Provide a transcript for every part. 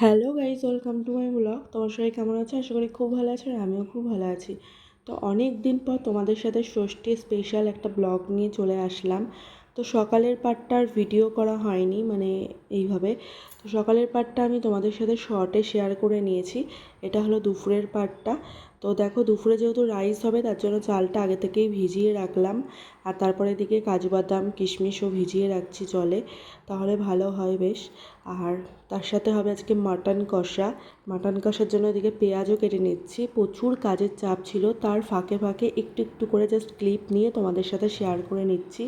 Hello guys, welcome to my blog. তোমার সবাই কেমন আছে? আশা করি খুব ভালো আছে, আর আমিও খুব ভালো আছি। তো অনেক দিন পর তোমাদের সাথে ষষ্ঠী স্পেশাল একটা ব্লগ নিয়ে চলে আসলাম। তো সকালের পার্টটার ভিডিও করা হয়নি, মানে এইভাবে। তো সকালের পার্টটা আমি তোমাদের সাথে শর্টে শেয়ার করে নিয়েছি। এটা হলো দুপুরের পার্টটা। তো দেখো, দুপুরে যেহেতু রাইস হবে তার জন্য চালটা আগে থেকেই ভিজিয়ে রাখলাম। আর তারপরে এদিকে কাজু বাদাম কিশমিশও ভিজিয়ে রাখছি জলে, তাহলে ভালো হয় বেশ। আর তার সাথে হবে আজকে মাটন কষা। মাটন কষার জন্য এদিকে পেঁয়াজও কেটে নিচ্ছি। প্রচুর কাজের চাপ ছিল, তার ফাঁকে ফাঁকে একটু একটু করে জাস্ট ক্লিপ নিয়ে তোমাদের সাথে শেয়ার করে নিচ্ছি।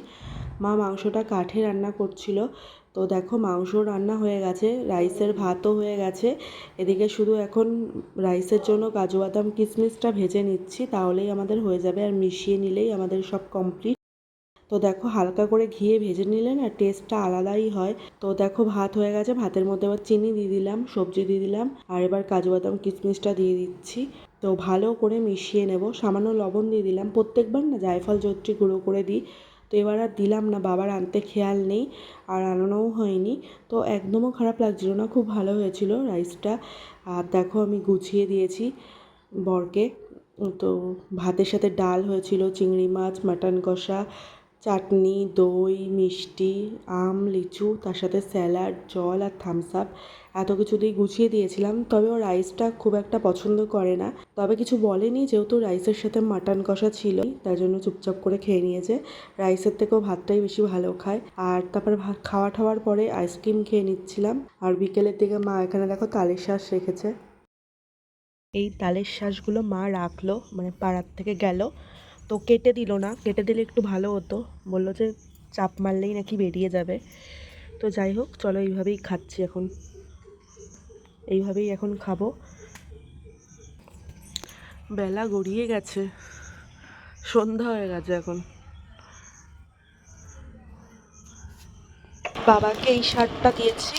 মা মাংসটা কাঠে রান্না করছিল। তো দেখো, মাংস রান্না হয়ে গেছে, রাইসের ভাতও হয়ে গেছে। এদিকে শুধু এখন রাইসের জন্য কাজু বাদাম কিশমিশটা ভেজে নিচ্ছি, তাহলেই আমাদের হয়ে যাবে, আর মিশিয়ে নিলেই আমাদের সব কমপ্লিট। তো দেখো, হালকা করে ঘিয়ে ভেজে নিলে না টেস্টটা আলাদাই হয়। তো দেখো, ভাত হয়ে গেছে, ভাতের মধ্যে এবার চিনি দিয়ে দিলাম, সবজি দিয়ে দিলাম, আর এবার কাজু বাদাম কিশমিশটা দিয়ে দিচ্ছি। তো ভালো করে মিশিয়ে নেব। সামান্য লবণ দিয়ে দিলাম, প্রত্যেকবার না জায়ফল জয়িত্রী গুঁড়ো করে দিই। তো এবার আর দিলাম না, বাবার আনতে খেয়াল নেই, আর আনানোও হয়নি। তো একদমও খারাপ লাগছিল না, খুব ভালো হয়েছিল রাইসটা। আর দেখো, আমি গুছিয়ে দিয়েছি বরকে। তো ভাতের সাথে ডাল হয়েছিল, চিংড়ি মাছ, মাটন কষা, চাটনি, দই, মিষ্টি, আম, লিচু, তার সাথে স্যালাড, জল আর থামস আপ, এত কিছু দিয়ে গুছিয়ে দিয়েছিলাম। তবে ও রাইসটা খুব একটা পছন্দ করে না, তবে কিছু বলেনি, যেহেতু রাইসের সাথে মাটন কষা ছিল তাই জন্য চুপচাপ করে খেয়ে নিয়েছে। রাইসের থেকেও ভাতটাই বেশি ভালো খায়। আর তারপরে ভাত খাওয়ার পরে আইসক্রিম খেয়ে নিচ্ছিলাম। আর বিকেলের দিকে মা এখানে দেখো তালের শাঁস রেখেছে। এই তালের শাঁসগুলো মা রাখলো, মানে পাড়ার থেকে গেল, তো কেটে দিল না, কেটে দিলে একটু ভালো হতো। বললো যে চাপ মারলেই নাকি বেরিয়ে যাবে। তো যাই হোক, চলো, এইভাবেই খাচ্ছি এখন, এইভাবেই এখন খাবো। বেলা গড়িয়ে গেছে, সন্ধ্যা হয়ে গেছে এখন। বাবাকে এই শার্টটা দিয়েছি,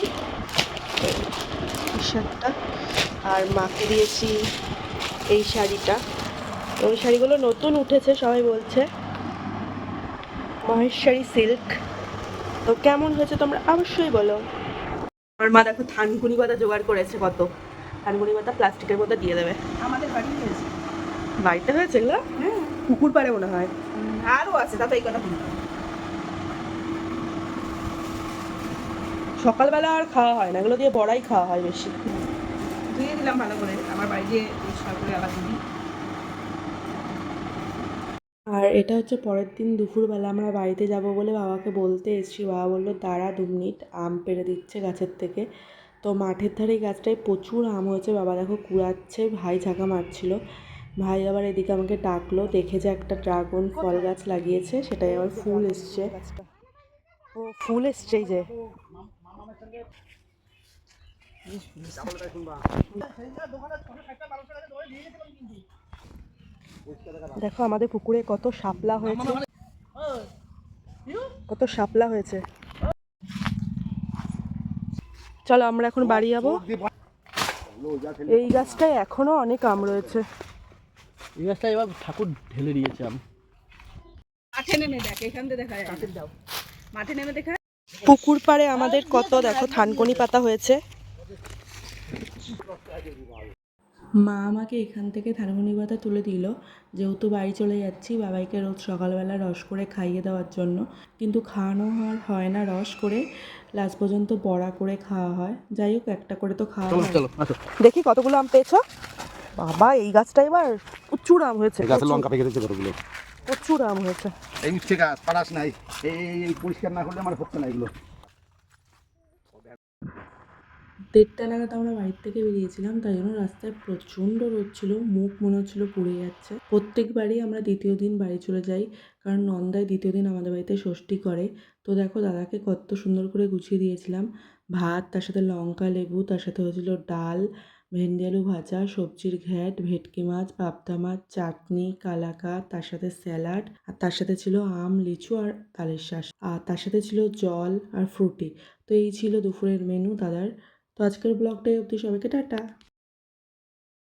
এই শার্টটা, আর মাকে দিয়েছি এই শাড়িটা। ওই শাড়িগুলো নতুন উঠেছে, সবাই বলছে মহেশ্বরী সিল্ক। তো কেমন হয়েছে তোমরা অবশ্যই বলো। আমার মা দেখো থানকুনি পাতা জোগাড় করেছে, কত থানকুনি পাতা প্লাস্টিকের মধ্যে দিয়ে দেবে। আমাদের বাড়ি হয়েছে। বাড়িতে হয়েছে এগুলো? হ্যাঁ, পুকুর পাড়ে মনে হয়। আরও আছে, তাতে এই কথা বলি। সকালবেলা আর খাওয়া হয় না, এগুলো দিয়ে বড়াই খাওয়া হয় বেশি। ধুয়ে দিলাম ভালো করে, আমার বাড়ি গিয়ে পরিষ্কার করে আবার দিই। আর এটা হচ্ছে পরের দিন দুপুরবেলা আমরা বাড়িতে যাব বলে বাবাকে বলতে এসেছি। বাবা বললো দাঁড়া 2 মিনিট, আম পেড়ে দিচ্ছে গাছের থেকে। তো মাঠের ধারে এই গাছটায় প্রচুর আম হয়েছে, বাবা দেখো কুড়াচ্ছে, ভাই ঝাঁকা মারছিল। ভাই আবার এদিকে আমাকে ডাকলো, দেখে যে একটা ড্রাগন ফল গাছ লাগিয়েছে, সেটাই আবার ফুল এসছে। ও ফুল এসছে, এই যে দেখো আমাদের পুকুরে কত শাপলা হয়েছে, কত শাপলা হয়েছে। চলো আমরা এখন বাড়ি যাবো। এই গাছটায় এখনো অনেক আম রয়েছে। এই গাছটা এবার ঠাকুর ঢেলে দিয়েছে আম। মাঠে নেমে দেখ, এখান থেকে দেখা যায়, যাও মাঠে নেমে দেখা। পুকুর পাড়ে আমাদের কত দেখো থানকুনি পাতা হয়েছে। মা আমাকে এখান থেকে থানকুনি পাতা তুলে দিল, যেহেতু বাড়ি চলে যাচ্ছি বাবাইকে রোজ সকালবেলা রস করে খাইয়ে দেওয়ার জন্য। কিন্তু খাওয়ানো আর হয় না রস করে, লাস্ট পর্যন্ত বড়া করে খাওয়া হয়। যাই হোক, একটা করে তো খাওয়া হয়। চলো আসো। দেখি কতগুলো আম পেয়েছো। বাবা, এই গাছটা এবার প্রচুর আম হয়েছে, গাছে লঙ্কা পেকে গেছে কতগুলো। প্রচুর আম হয়েছে। এই উচ্ছে গাছ পাড়াস নাই, এই পরিষ্কার না করলে আমার হচ্ছে না এগুলো। 1:30 নাগাদ আমরা বাড়ির থেকে বেরিয়েছিলাম, তাই জন্য রাস্তায় প্রচণ্ড রোদ ছিল, মুখ মনে হচ্ছিলো পুড়ে যাচ্ছে। প্রত্যেকবারই আমরা দ্বিতীয় দিন বাড়ি চলে যাই, কারণ নন্দায় দ্বিতীয় দিন আমাদের বাড়িতে ষষ্ঠী করে। তো দেখো, দাদাকে কত সুন্দর করে গুছিয়ে দিয়েছিলাম। ভাত, তার সাথে লঙ্কা লেবু, তার সাথে হয়েছিল ডাল, ভেন্ডি আলু ভাজা, সবজির ঘ্যাট, ভেটকি মাছ, পাবদা মাছ, চাটনি, কালাকাঁদ, তার সাথে স্যালাড, আর তার সাথে ছিল আম, লিচু আর তালের শাঁস, আর তার সাথে ছিল জল আর ফ্রুটি। তো এই ছিল দুপুরের মেনু দাদার। তো আজকের ব্লগটাই অবধি, সবাইকে টাটা।